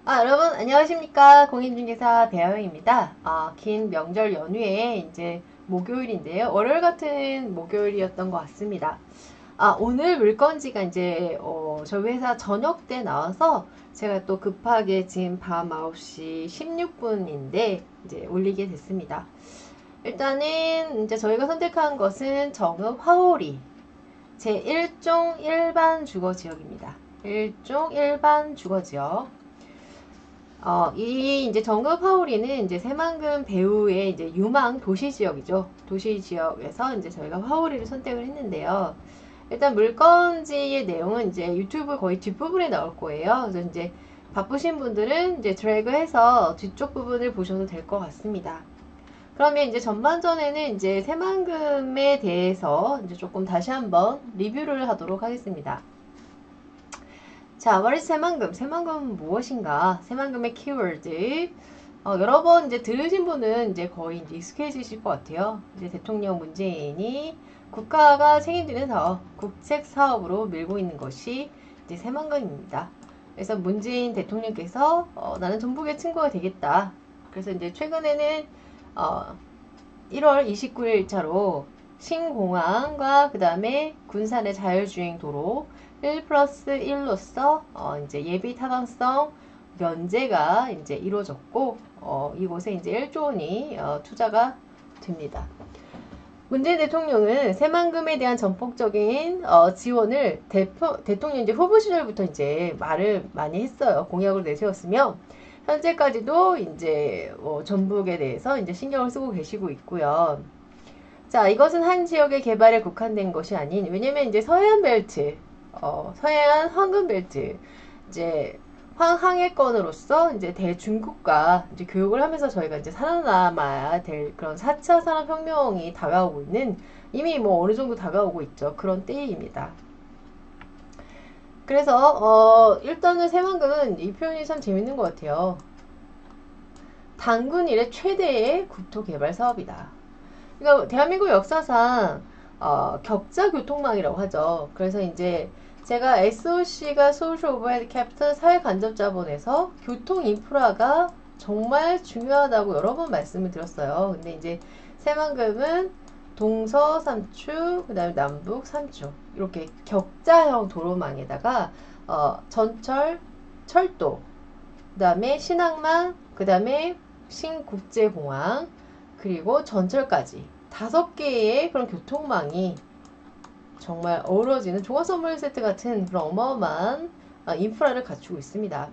여러분 안녕하십니까. 공인중개사 배아영입니다. 긴 명절 연휴에 이제 목요일인데요. 월요일 같은 목요일이었던 것 같습니다. 오늘 물건지가 이제 저희 회사 저녁 때 나와서 제가 또 급하게 지금 밤 9시 16분인데 이제 올리게 됐습니다. 일단은 이제 저희가 선택한 것은 정읍 화호리 제1종 일반 주거지역입니다. 1종 일반 주거지역. 이 이제 정읍 화오리는 이제 새만금 배후의 이제 유망 도시 지역이죠. 도시 지역에서 이제 저희가 화오리를 선택을 했는데요. 일단 물건지의 내용은 이제 유튜브 거의 뒷부분에 나올 거예요. 그래서 이제 바쁘신 분들은 이제 드래그해서 뒤쪽 부분을 보셔도 될 것 같습니다. 그러면 이제 전반전에는 이제 새만금에 대해서 이제 조금 다시 한번 리뷰를 하도록 하겠습니다. 자, what is 새만금? 새만금은 무엇인가? 새만금의 키워드. 여러 번 이제 들으신 분은 이제 거의 이제 익숙해지실 것 같아요. 이제 대통령 문재인이 국가가 책임지는 사업, 국책 사업으로 밀고 있는 것이 이제 새만금입니다. 그래서 문재인 대통령께서 나는 전북의 친구가 되겠다. 그래서 이제 최근에는 1월 29일차로 신공항과 그 다음에 군산의 자율주행 도로 1+1로서 이제 예비 타당성 면제가 이제 이루어졌고 이곳에 이제 1조 원이 투자가 됩니다. 문재인 대통령은 새만금에 대한 전폭적인 지원을 대통령 이제 후보 시절부터 이제 말을 많이 했어요. 공약으로 내세웠으며 현재까지도 이제 전북에 대해서 이제 신경을 쓰고 계시고 있고요. 자, 이것은 한 지역의 개발에 국한된 것이 아닌, 왜냐면 이제 서해안 벨트, 서해안 황금 벨트, 이제 황항해권으로서 이제 대중국과 이제 교육을 하면서 저희가 이제 살아남아야 될 그런 4차 산업혁명이 다가오고 있는, 이미 뭐 어느 정도 다가오고 있죠. 그런 때입니다. 그래서 일단은 새만금은 이 표현이 참 재밌는 것 같아요. 단군 이래 최대의 국토개발 사업이다. 그러니까 대한민국 역사상 격자 교통망이라고 하죠. 그래서 이제 제가 SOC가 Social Overhead Capital 사회 간접 자본에서 교통 인프라가 정말 중요하다고 여러 번 말씀을 드렸어요. 근데 이제 새만금은 동서 3축, 그 다음에 남북 3축 이렇게 격자형 도로망에다가 전철, 철도, 그 다음에 신항만, 그 다음에 신국제공항, 그리고 전철까지 5개의 그런 교통망이 정말 어우러지는 종합선물 세트 같은 그런 어마어마한 인프라를 갖추고 있습니다.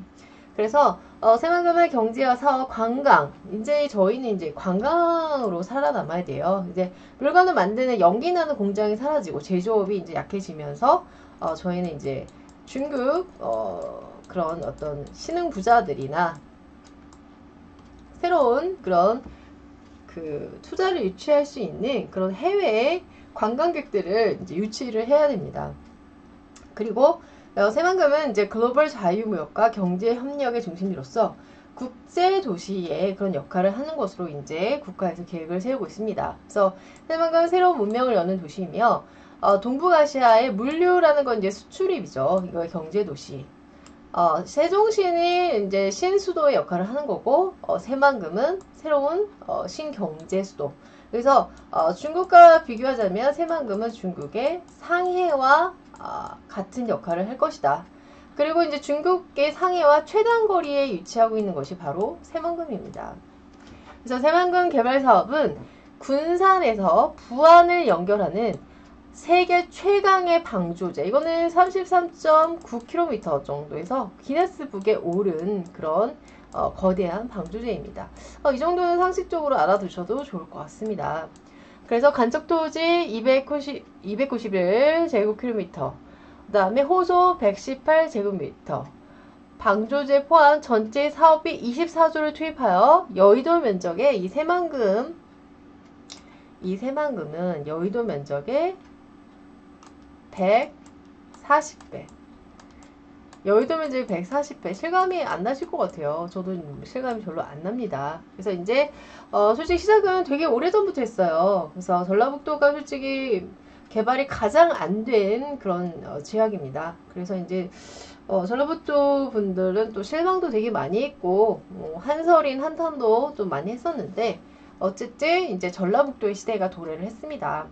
그래서 새만금의 경제와 사업, 관광, 이제 저희는 이제 관광으로 살아남아야 돼요. 이제 물건을 만드는 연기 나는 공장이 사라지고 제조업이 이제 약해지면서 저희는 이제 중국 그런 어떤 신흥 부자들이나 새로운 그런 그 투자를 유치할 수 있는 그런 해외 관광객들을 이제 유치를 해야 됩니다. 그리고 새만금은 이제 글로벌 자유무역과 경제 협력의 중심지로서 국제 도시의 그런 역할을 하는 것으로 이제 국가에서 계획을 세우고 있습니다. 그래서 새만금은 새로운 문명을 여는 도시이며 동북아시아의 물류라는 건 이제 수출입이죠. 이거 경제 도시. 세종시는 이제 신수도의 역할을 하는 거고, 새만금은 새로운 신경제 수도. 그래서 중국과 비교하자면 새만금은 중국의 상해와 같은 역할을 할 것이다. 그리고 이제 중국의 상해와 최단거리에 위치하고 있는 것이 바로 새만금입니다. 그래서 새만금 개발 사업은 군산에서 부안을 연결하는 세계 최강의 방조제. 이거는 33.9km 정도에서 기네스북에 오른 그런 거대한 방조제입니다. 이 정도는 상식적으로 알아두셔도 좋을 것 같습니다. 그래서 간척토지 291제곱킬로미터, 그 다음에 호소 118제곱미터, 방조제 포함 전체 사업비 24조를 투입하여 여의도 면적의 이 새만금은 여의도 면적의 140배. 여의도 면적이 140배. 실감이 안 나실 것 같아요. 저도 실감이 별로 안 납니다. 그래서 이제, 솔직히 시작은 되게 오래전부터 했어요. 그래서 전라북도가 솔직히 개발이 가장 안 된 그런 지역입니다. 그래서 이제, 전라북도 분들은 또 실망도 되게 많이 했고, 한설인 한탄도 좀 많이 했었는데, 어쨌든 이제 전라북도의 시대가 도래를 했습니다.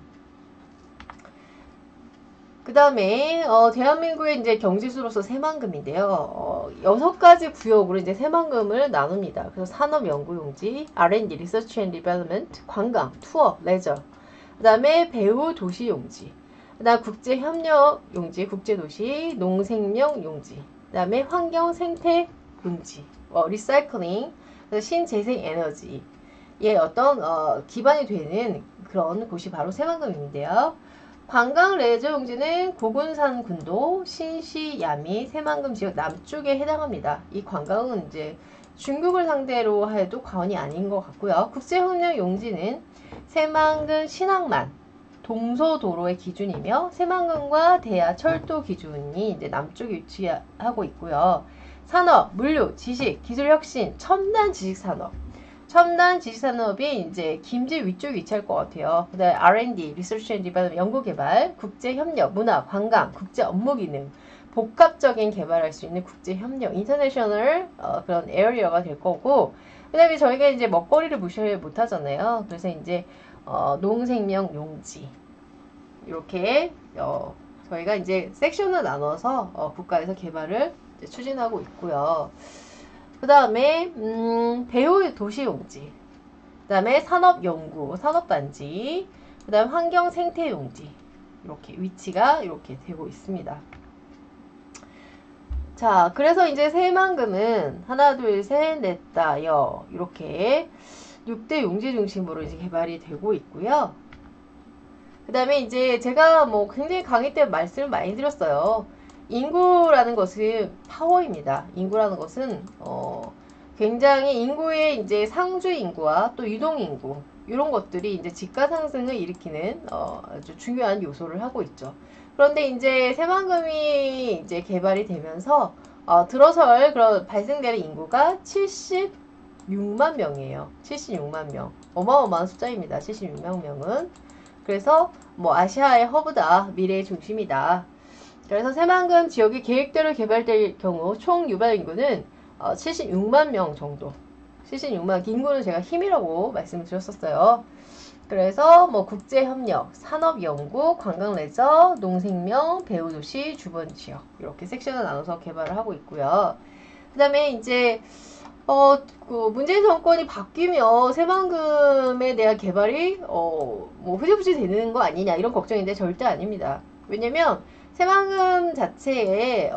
그 다음에 대한민국의 이제 경지수로서 새만금인데요. 6가지 구역으로 이제 새만금을 나눕니다. 그래서 산업연구용지, R&D, Research and Development, 관광, 투어, 레저, 그 다음에 배후 도시용지, 그 다음 국제협력용지, 국제도시, 농생명용지, 그 다음에 환경생태용지, 리사이클링, 신재생에너지의 어떤 기반이 되는 그런 곳이 바로 새만금인데요. 관광 레저 용지는 고군산 군도, 신시, 야미, 새만금 지역 남쪽에 해당합니다. 이 관광은 이제 중국을 상대로 해도 과언이 아닌 것 같고요. 국제협력 용지는 새만금 신항만, 동서도로의 기준이며 새만금과 대하 철도 기준이 이제 남쪽에 위치하고 있고요. 산업, 물류, 지식, 기술혁신, 첨단 지식산업. 첨단 지식산업이 이제 김제 위쪽에 위치할 것 같아요. 그 다음에 R&D, Research and Development, 연구개발, 국제협력, 문화, 관광, 국제 업무기능, 복합적인 개발할 수 있는 국제협력, 인터내셔널 그런 에어리어가 될 거고, 그 다음에 저희가 이제 먹거리를 무시를 못하잖아요. 그래서 이제 농생명용지 이렇게 저희가 이제 섹션을 나눠서 국가에서 개발을 추진하고 있고요. 그 다음에 배후 도시용지, 그 다음에 산업연구, 산업단지, 그 다음 환경생태용지 이렇게 위치가 이렇게 되고 있습니다. 자, 그래서 이제 새만금은 하나, 둘, 셋, 넷, 다, 여 이렇게 6대 용지 중심으로 이제 개발이 되고 있고요. 그 다음에 이제 제가 뭐 굉장히 강의 때 말씀을 많이 드렸어요. 인구라는 것은 파워입니다. 인구라는 것은 굉장히 인구의 이제 상주 인구와 또 유동 인구 이런 것들이 이제 집가 상승을 일으키는 아주 중요한 요소를 하고 있죠. 그런데 이제 새만금이 이제 개발이 되면서 들어설 그런 발생되는 인구가 76만 명이에요. 76만 명. 어마어마한 숫자입니다. 76만 명은. 그래서 뭐 아시아의 허브다. 미래의 중심이다. 그래서 새만금 지역이 계획대로 개발될 경우 총 유발 인구는 76만 명 정도. 76만 인구는 제가 힘이라고 말씀을 드렸었어요. 그래서 뭐 국제협력, 산업연구, 관광레저, 농생명, 배후도시, 주변지역 이렇게 섹션을 나눠서 개발을 하고 있고요. 그 다음에 이제 그 문재인 정권이 바뀌면 새만금에 대한 개발이 뭐 흐지부지 되는 거 아니냐 이런 걱정인데 절대 아닙니다. 왜냐면 새만금 자체에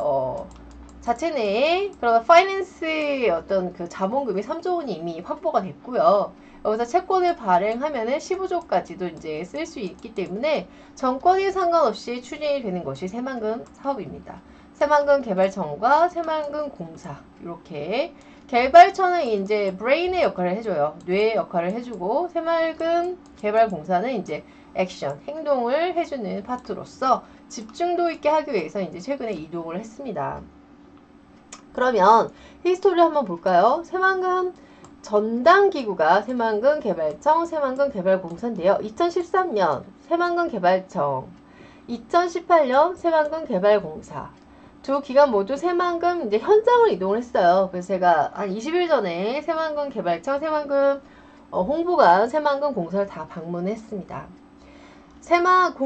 자체 내에 그런 파이낸스의 어떤 그 자본금이 3조 원이 이미 확보가 됐고요. 여기서 채권을 발행하면은 15조까지도 이제 쓸 수 있기 때문에 정권이 상관없이 추진이 되는 것이 새만금 사업입니다. 새만금 개발청과 새만금 공사 이렇게 개발처는 이제 브레인의 역할을 해줘요. 뇌의 역할을 해주고 새만금 개발공사는 이제 액션, 행동을 해주는 파트로서 집중도 있게 하기 위해서 이제 최근에 이동을 했습니다. 그러면 히스토리를 한번 볼까요? 새만금 전담기구가 새만금 개발청, 새만금 개발공사인데요. 2013년 새만금 개발청, 2018년 새만금 개발공사. 두 기관 모두 새만금 이제 현장을 이동을 했어요. 그래서 제가 한 20일 전에 새만금 개발청, 새만금 홍보관, 새만금 공사를 다 방문했습니다.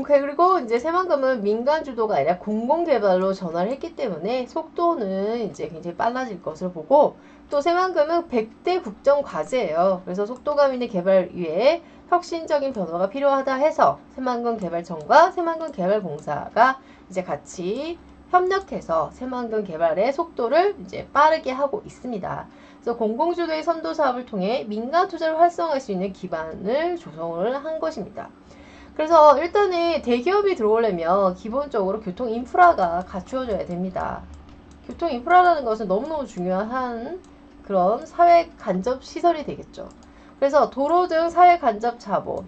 그리고 이제 새만금은 민간 주도가 아니라 공공개발로 전환을 했기 때문에 속도는 이제 굉장히 빨라질 것을 보고 또 새만금은 100대 국정과제예요. 그래서 속도감 있는 개발 위에 혁신적인 변화가 필요하다 해서 새만금 개발청과 새만금 개발공사가 이제 같이 협력해서 새만금 개발의 속도를 이제 빠르게 하고 있습니다. 그래서 공공주도의 선도 사업을 통해 민간 투자를 활성화할 수 있는 기반을 조성을 한 것입니다. 그래서 일단은 대기업이 들어오려면 기본적으로 교통 인프라가 갖추어져야 됩니다. 교통 인프라라는 것은 너무너무 중요한 그런 사회 간접 시설이 되겠죠. 그래서 도로 등 사회 간접 자본,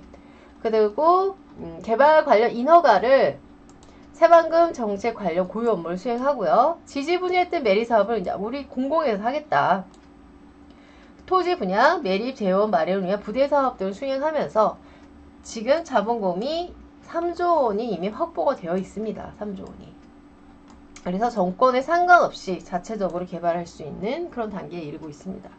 그리고 개발 관련 인허가를 새만금 정책 관련 고유 업무를 수행하고요. 지지 분야했던 매립 사업을 이제 우리 공공에서 하겠다. 토지 분야, 매립, 재원 마련을 위한 부대 사업들을 수행하면서 지금 자본금이 3조 원이 이미 확보가 되어 있습니다. 3조 원이. 그래서 정권에 상관없이 자체적으로 개발할 수 있는 그런 단계에 이르고 있습니다.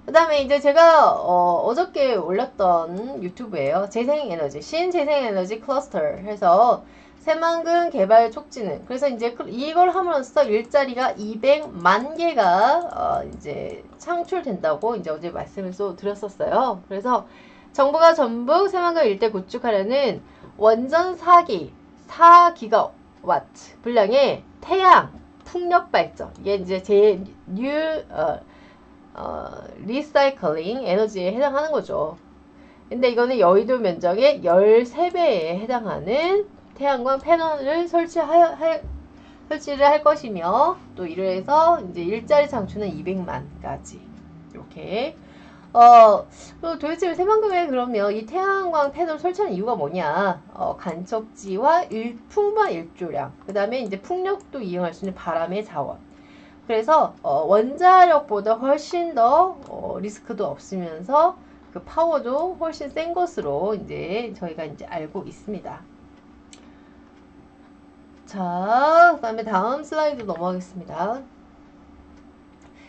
그 다음에 이제 제가 어저께 올렸던 유튜브예요. 재생에너지, 신재생에너지 클러스터 해서 새만금 개발 촉진은, 그래서 이제 이걸 함으로써 일자리가 200만 개가 이제 창출된다고 이제 어제 말씀을 또 드렸었어요. 그래서 정부가 전북 새만금 일대 구축하려는 원전 4기가와트 분량의 태양 풍력 발전, 이게 이제 리사이클링 에너지에 해당하는 거죠. 근데 이거는 여의도 면적의 13배에 해당하는 태양광 패널을 설치를 할 것이며, 또 이를 해서 이제 일자리 창출은 200만까지. 이렇게. 또 도대체 새만금에 그러면 이 태양광 패널 설치하는 이유가 뭐냐? 간척지와 풍부한 일조량, 그 다음에 이제 풍력도 이용할 수 있는 바람의 자원. 그래서 원자력보다 훨씬 더 리스크도 없으면서 그 파워도 훨씬 센 것으로 이제 저희가 이제 알고 있습니다. 자, 그 다음에 다음 슬라이드 넘어가겠습니다.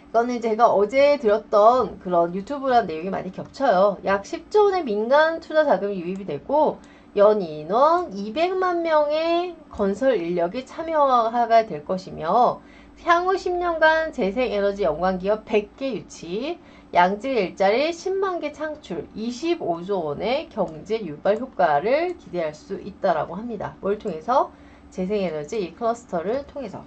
이거는 제가 어제 드렸던 그런 유튜브란 내용이 많이 겹쳐요. 약 10조 원의 민간 투자 자금이 유입이 되고 연 인원 200만 명의 건설 인력이 참여가 될 것이며, 향후 10년간 재생에너지 연관기업 100개 유치, 양질 일자리 10만 개 창출, 25조 원의 경제 유발 효과를 기대할 수 있다라고 합니다. 뭘 통해서? 재생에너지 이 클러스터를 통해서.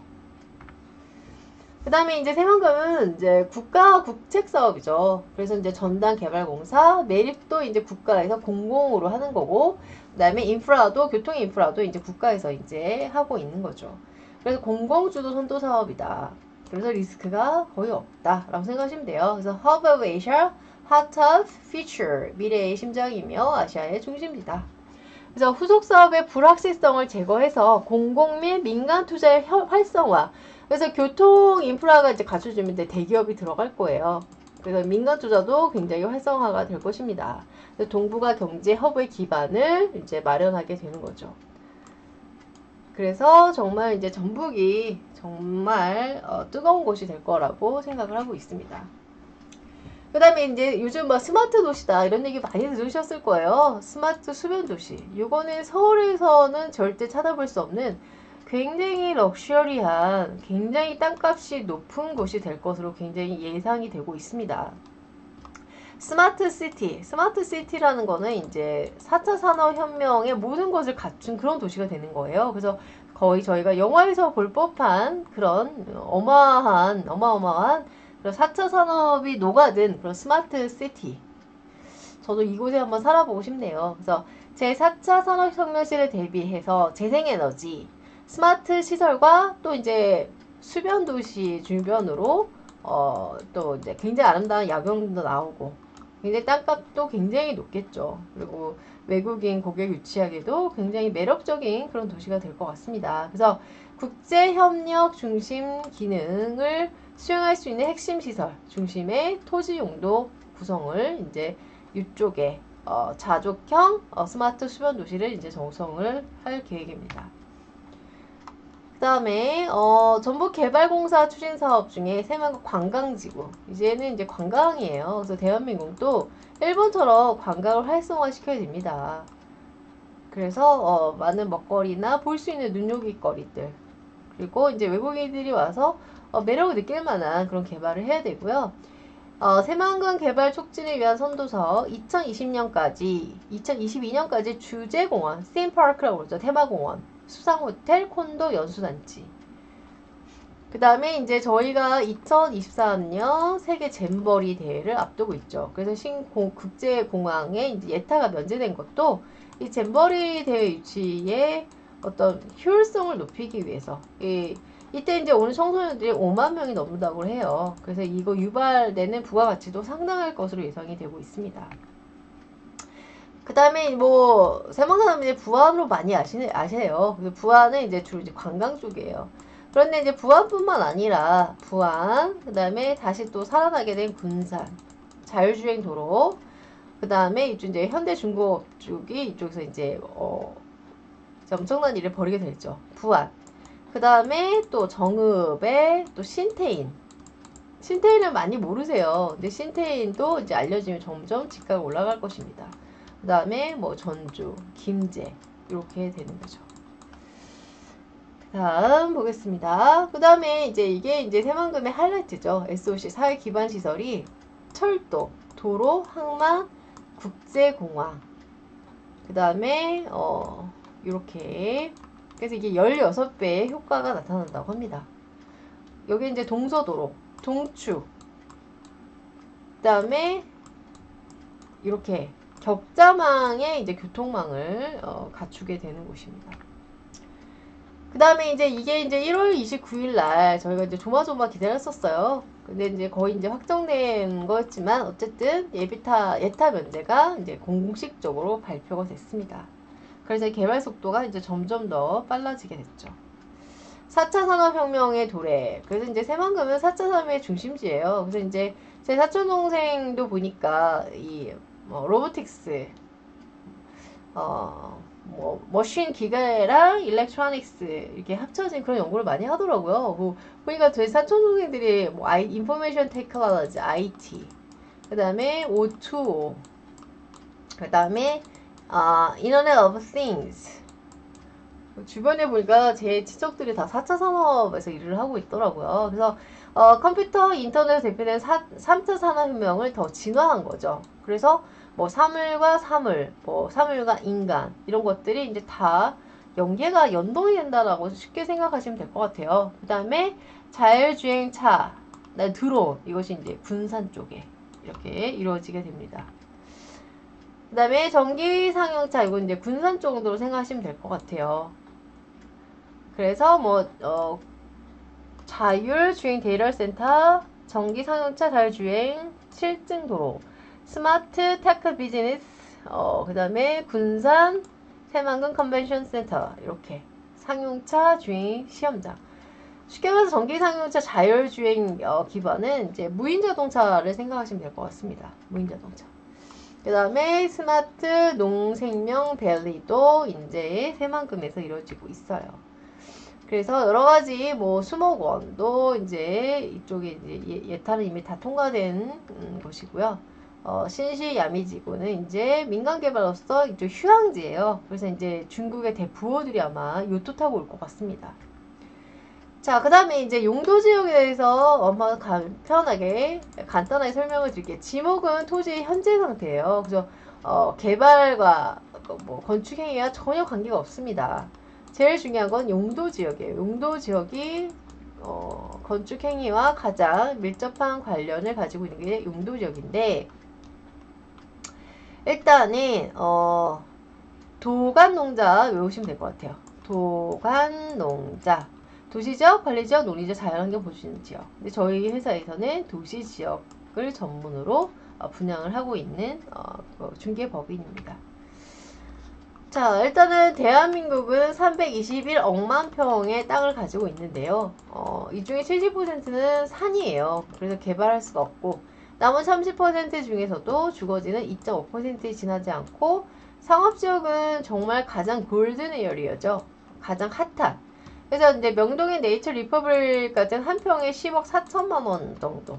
그 다음에 이제 새만금은 이제 국가 국책 사업이죠. 그래서 이제 전담개발공사, 매립도 이제 국가에서 공공으로 하는 거고, 그 다음에 인프라도, 교통 인프라도 이제 국가에서 이제 하고 있는 거죠. 그래서 공공주도 선도 사업이다. 그래서 리스크가 거의 없다라고 생각하시면 돼요. 그래서 Hub of Asia, Heart of Future, 미래의 심장이며 아시아의 중심지다. 그래서 후속 사업의 불확실성을 제거해서 공공 및 민간 투자의 활성화. 그래서 교통 인프라가 이제 갖춰지면 이제 대기업이 들어갈 거예요. 그래서 민간 투자도 굉장히 활성화가 될 것입니다. 동북아 경제 허브의 기반을 이제 마련하게 되는 거죠. 그래서 정말 이제 전북이 정말 뜨거운 곳이 될 거라고 생각을 하고 있습니다. 그 다음에 이제 요즘 뭐 스마트 도시다 이런 얘기 많이 들으셨을 거예요. 스마트 수변 도시. 이거는 서울에서는 절대 찾아볼 수 없는 굉장히 럭셔리한, 굉장히 땅값이 높은 곳이 될 것으로 굉장히 예상이 되고 있습니다. 스마트 시티. 스마트 시티라는 거는 이제 4차 산업혁명의 모든 것을 갖춘 그런 도시가 되는 거예요. 그래서 거의 저희가 영화에서 볼 법한 그런 어마어마한 그런 4차 산업이 녹아든 그런 스마트 시티. 저도 이곳에 한번 살아보고 싶네요. 그래서 제4차 산업혁명 시를 대비해서 재생에너지, 스마트 시설과 또 이제 수변 도시 주변으로 또 이제 굉장히 아름다운 야경도 나오고, 굉장히 땅값도 굉장히 높겠죠. 그리고 외국인 고객 유치하기도 굉장히 매력적인 그런 도시가 될 것 같습니다. 그래서 국제협력 중심 기능을 수행할 수 있는 핵심 시설 중심의 토지 용도 구성을 이제 이쪽에 자족형 스마트 수변 도시를 이제 정성을 할 계획입니다. 그 다음에 전북개발공사 추진 사업 중에 새만금 관광지구, 이제는 이제 관광이에요. 그래서 대한민국도 일본처럼 관광을 활성화시켜야 됩니다. 그래서 많은 먹거리나 볼 수 있는 눈요깃거리들, 그리고 이제 외국인들이 와서 매력을 느낄 만한 그런 개발을 해야 되고요. 새만금 개발 촉진을 위한 선도서 2022년까지 주제공원, 스팀파크라고 그러죠. 테마공원, 수상호텔, 콘도, 연수단지. 그 다음에 이제 저희가 2023년 세계 잼버리 대회를 앞두고 있죠. 그래서 국제공항에 이제 예타가 면제된 것도 이 잼버리 대회 유치의 어떤 효율성을 높이기 위해서, 이때 이제 오는 청소년들이 5만 명이 넘는다고 해요. 그래서 이거 유발되는 부가가치도 상당할 것으로 예상이 되고 있습니다. 그 다음에 뭐 새만금 하면 이제 부안으로 많이 아세요. 그래서 부안은 이제 주로 이제 관광 쪽이에요. 그런데 이제 부안뿐만 아니라 부안, 그 다음에 다시 또 살아나게 된 군산, 자율주행 도로, 그 다음에 이쪽 이제 현대중공업 쪽이 이쪽에서 이제 엄청난 일을 벌이게 됐죠. 부안. 그 다음에 또 정읍에 또 신태인. 신태인은 많이 모르세요. 근데 신태인도 이제 알려지면 점점 집가가 올라갈 것입니다. 그 다음에 뭐 전주, 김제 이렇게 되는 거죠. 다음 보겠습니다. 그 다음에 이제 이게 이제 새만금의 하이라이트죠. SOC 사회 기반 시설이 철도, 도로, 항만, 국제공항. 그 다음에 이렇게 그래서 이게 16배의 효과가 나타난다고 합니다. 여기 이제 동서도로, 동축. 그 다음에 이렇게 격자망의 이제 교통망을 갖추게 되는 곳입니다. 그 다음에 이제 이게 이제 1월 29일 날 저희가 이제 조마조마 기다렸었어요. 근데 이제 거의 이제 확정된 거였지만 어쨌든 예타 면제가 이제 공식적으로 발표가 됐습니다. 그래서 개발 속도가 이제 점점 더 빨라지게 됐죠. 4차 산업혁명의 도래. 그래서 이제 새만금은 4차 산업의 중심지예요. 그래서 이제 제 사촌 동생도 보니까 이 로보틱스 뭐 머신 기계랑 일렉트로닉스 이렇게 합쳐진 그런 연구를 많이 하더라고요. 뭐 보니까 제 사촌 동생들이 뭐 인포메이션 테크놀로지 IT, 그다음에 O2O, 그다음에 인터넷 오브 띵스. 주변에 보니까 제 친척들이 다 4차 산업에서 일을 하고 있더라고요. 그래서 컴퓨터 인터넷 대표된 3차 산업혁명을 더 진화한 거죠. 그래서 뭐 사물과 사물, 뭐 사물과 인간 이런 것들이 이제 다 연동이 된다라고 쉽게 생각하시면 될 것 같아요. 그 다음에 자율주행차, 드론 이것이 이제 군산 쪽에 이렇게 이루어지게 됩니다. 그 다음에 전기 상용차 이건 이제 군산 정도로 생각하시면 될 것 같아요. 그래서 뭐 자율주행 데이터센터, 전기 상용차 자율주행 실증 도로, 스마트 테크 비즈니스, 그 다음에 군산 새만금 컨벤션 센터 이렇게 상용차 주행 시험장. 쉽게 말해서 전기 상용차 자율주행 기반은 이제 무인자동차를 생각하시면 될 것 같습니다. 무인자동차. 그 다음에 스마트 농생명 밸리도 이제 새만금에서 이루어지고 있어요. 그래서 여러 가지 뭐 수목원도 이제 이쪽에 이제 예타는 이미 다 통과된 곳이고요. 신시 야미지구는 이제 민간 개발로서 이쪽 휴양지예요. 그래서 이제 중국의 대부호들이 아마 요트 타고 올 것 같습니다. 자, 그 다음에 이제 용도 지역에 대해서 한번 간단하게 설명을 드릴게요. 지목은 토지의 현재 상태예요. 그래서 개발과 뭐 건축 행위와 전혀 관계가 없습니다. 제일 중요한 건 용도 지역이에요. 용도 지역이 건축 행위와 가장 밀접한 관련을 가지고 있는 게 용도 지역인데, 일단은 도간농자 외우시면 될 것 같아요. 도간농자, 도시지역, 관리지역, 농리지역, 자연환경 보존지역. 근데 저희 회사에서는 도시지역을 전문으로 분양을 하고 있는 중개법인입니다. 자, 일단은 대한민국은 321억만 평의 땅을 가지고 있는데요. 이 중에 70%는 산이에요. 그래서 개발할 수가 없고, 남은 30% 중에서도 주거지는 2.5%에 지나지 않고, 상업지역은 정말 가장 골든 에어리어죠. 가장 핫한. 그래서 이제 명동의 네이처 리퍼블릭 같은 한 평에 10억 4천만 원 정도.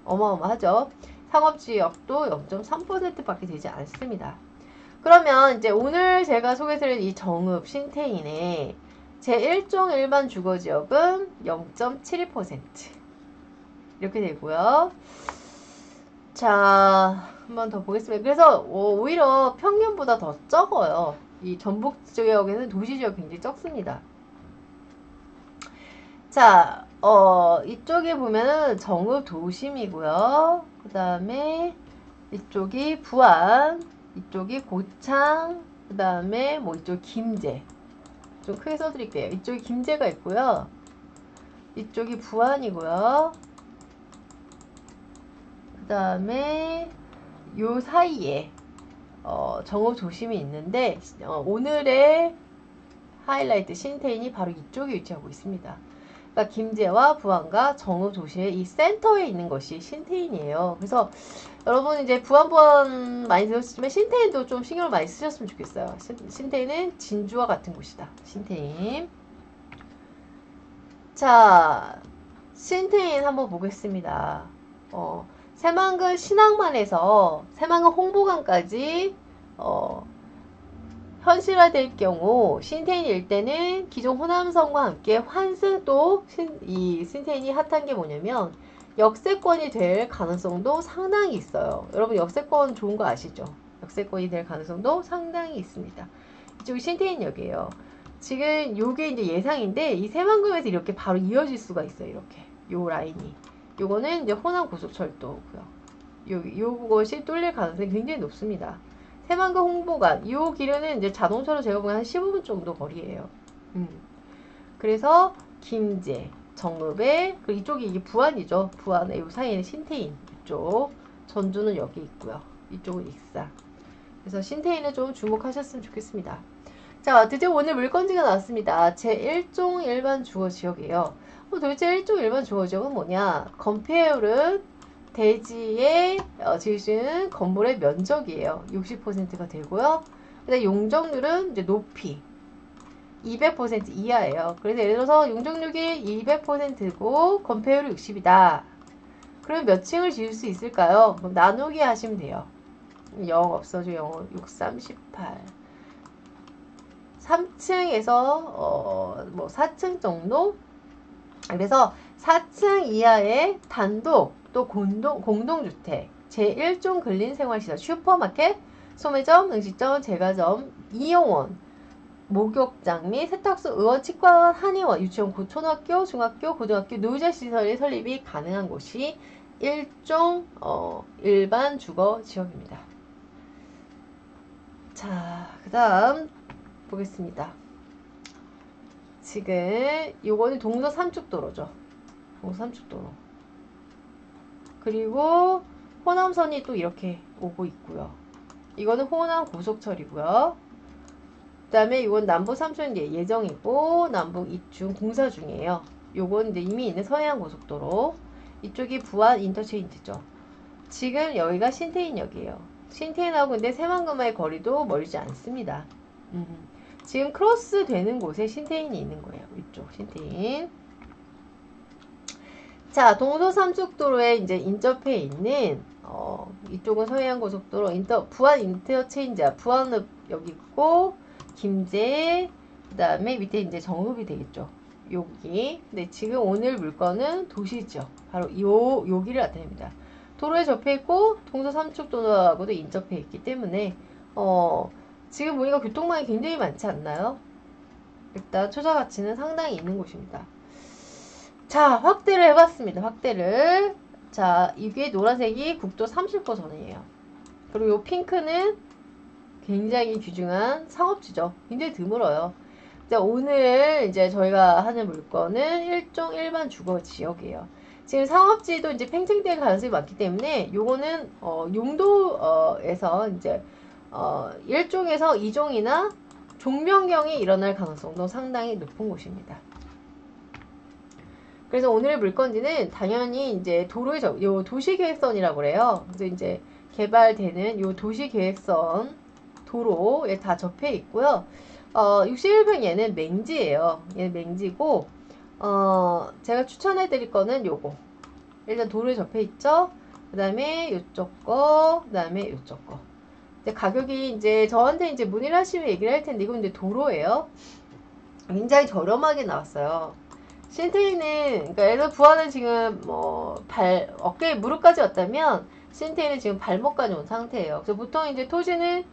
어마어마하죠. 상업지역도 0.3%밖에 되지 않습니다. 그러면 이제 오늘 제가 소개해드릴 이 정읍 신태인의 제1종 일반 주거지역은 0.72% 이렇게 되고요. 자, 한번 더 보겠습니다. 그래서 오히려 평균보다 더 적어요. 이 전북 지역에는 도시지역 굉장히 적습니다. 자, 이쪽에 보면은 정읍 도심이고요. 그 다음에 이쪽이 부안, 이쪽이 고창, 그 다음에 뭐 이쪽 김제. 좀 크게 써드릴게요. 이쪽이 김제가 있고요. 이쪽이 부안이고요. 그 다음에 요 사이에 정읍 도심이 있는데 오늘의 하이라이트 신태인이 바로 이쪽에 위치하고 있습니다. 그러니까 김제와 부안과 정읍 도시의 이 센터에 있는 것이 신태인이에요. 그래서 여러분 이제 부안 많이 들으셨지만 신태인도 좀 신경을 많이 쓰셨으면 좋겠어요. 신태인은 진주와 같은 곳이다. 신태인. 자, 신태인 한번 보겠습니다. 새만금 신항만에서 새만금 홍보관까지 현실화될 경우 신태인일 때는 기존 호남선과 함께 환승 또 이 신태인이 핫한 게 뭐냐면 역세권이 될 가능성도 상당히 있어요. 여러분 역세권 좋은 거 아시죠? 역세권이 될 가능성도 상당히 있습니다. 이쪽이 신태인역이에요. 지금 요게 이제 예상인데 이 새만금에서 이렇게 바로 이어질 수가 있어요. 이렇게 요 라인이 요거는 이제 호남 고속철도고요. 요것이 뚫릴 가능성이 굉장히 높습니다. 새만금 홍보관 요 길은 이제 자동차로 제가 보기엔 한 15분 정도 거리예요. 그래서 김제, 정읍에 그리고 이쪽이 이게 부안이죠. 부안에 요 사이에는 신태인 이쪽, 전주는 여기 있고요. 이쪽은 익산. 그래서 신태인을 좀 주목하셨으면 좋겠습니다. 자, 드디어 오늘 물건지가 나왔습니다. 제1종 일반 주거 지역이에요. 도대체 1종 일반 주거 지역은 뭐냐? 건폐율은 대지에 지으신 건물의 면적이에요. 60%가 되고요. 근데 용적률은 이제 높이 200% 이하예요. 그래서 예를 들어서 용적률이 200%고 건폐율이 60이다. 그럼 몇 층을 지을 수 있을까요? 그럼 나누기 하시면 돼요. 0 없어져. 0, 6, 3, 18. 3층에서 뭐 4층 정도? 그래서 4층 이하의 단독 또 공동주택 제1종 근린생활시설 슈퍼마켓, 소매점, 음식점, 제과점, 이용원, 목욕장 및 세탁소, 의원, 치과원, 한의원, 유치원, 초등학교, 중학교, 고등학교, 노후자시설의 설립이 가능한 곳이 1종 일반 주거 지역입니다. 자, 그 다음 보겠습니다. 지금 요거는 동서 삼축도로죠. 동서 삼축도로. 그리고 호남선이 또 이렇게 오고 있고요. 이거는 호남 고속철이고요. 그 다음에 이건 남부 삼촌 예정이고 남북 이중 공사 중이에요. 요건 이제 이미 있는 서해안 고속도로. 이쪽이 부안 인터체인지죠. 지금 여기가 신태인역이에요. 신태인하고 근데 새만금와의 거리도 멀지 않습니다. 지금 크로스 되는 곳에 신태인이 있는 거예요. 이쪽 신태인. 자, 동서삼척도로에 이제 인접해 있는 이쪽은 서해안 고속도로 부안 인터체인지야. 부안읍 여기 있고 김제 그다음에 밑에 이제 정읍이 되겠죠. 여기. 근데 지금 오늘 물건은 도시지역. 바로 여기를 나타냅니다. 도로에 접해 있고 동서삼척도로하고도 인접해 있기 때문에 지금 보니까 교통망이 굉장히 많지 않나요? 일단 투자 가치는 상당히 있는 곳입니다. 자, 확대를 해봤습니다. 확대를. 자, 이게 노란색이 국도 30호 전이에요. 그리고 요 핑크는 굉장히 귀중한 상업지죠. 굉장히 드물어요. 자, 오늘 이제 저희가 하는 물건은 일종 일반 주거 지역이에요. 지금 상업지도 이제 팽창될 가능성이 많기 때문에 요거는 용도에서 이제 1종에서 2종이나 종변경이 일어날 가능성도 상당히 높은 곳입니다. 그래서 오늘 물건지는 당연히 이제 요 도시계획선이라고 그래요. 그래서 이제 개발되는 요 도시계획선 도로에 다 접해 있고요. 61평 얘는 맹지예요. 얘는 맹지고 제가 추천해 드릴 거는 요거. 일단 도로에 접해 있죠. 그 다음에 요쪽 거, 그 다음에 요쪽 거. 이제 가격이 이제 저한테 이제 문의를 하시면 얘기를 할 텐데 이건 이제 도로예요. 굉장히 저렴하게 나왔어요. 신태인은 그러니까 예를 들어 부하는 지금 뭐 어깨 무릎까지 왔다면 신태인은 지금 발목까지 온 상태예요. 그래서 보통 이제 토지는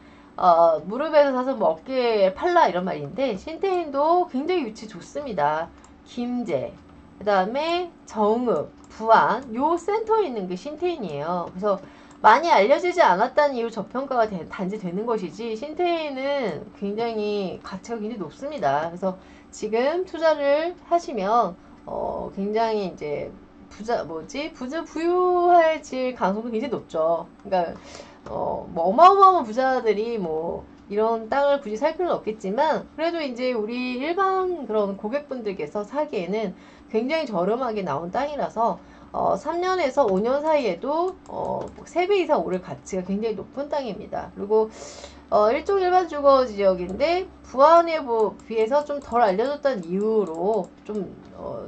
무릎에서 사서 뭐 어깨에 팔라 이런 말인데 신태인도 굉장히 위치 좋습니다. 김제, 그 다음에 정읍, 부안 요 센터에 있는 게 신태인이에요. 그래서 많이 알려지지 않았다는 이유로 저평가가 단지 되는 것이지 신태인은 굉장히 가치가 굉장히 높습니다. 그래서 지금 투자를 하시면 굉장히 이제 부유해질 가능성도 굉장히 높죠. 그러니까 뭐 어마어마한 부자들이 뭐 이런 땅을 굳이 살 필요는 없겠지만 그래도 이제 우리 일반 그런 고객분들께서 사기에는 굉장히 저렴하게 나온 땅이라서 3년에서 5년 사이에도 3배 이상 오를 가치가 굉장히 높은 땅입니다. 그리고 일종 일반 주거 지역인데 부안에 비해서 좀 덜 알려졌다는 이유로 좀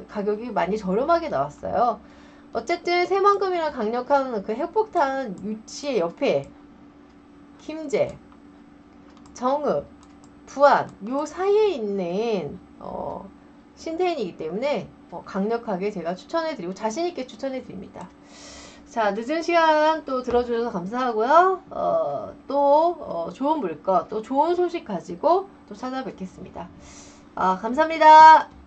가격이 많이 저렴하게 나왔어요. 어쨌든 새만금이랑 강력한 그 핵폭탄 유치의 옆에 김제, 정읍, 부안 요 사이에 있는 신테인이기 때문에 강력하게 제가 추천해드리고 자신있게 추천해드립니다. 자, 늦은 시간 또 들어주셔서 감사하고요. 또 좋은 물건, 또 좋은 소식 가지고 또 찾아뵙겠습니다. 감사합니다.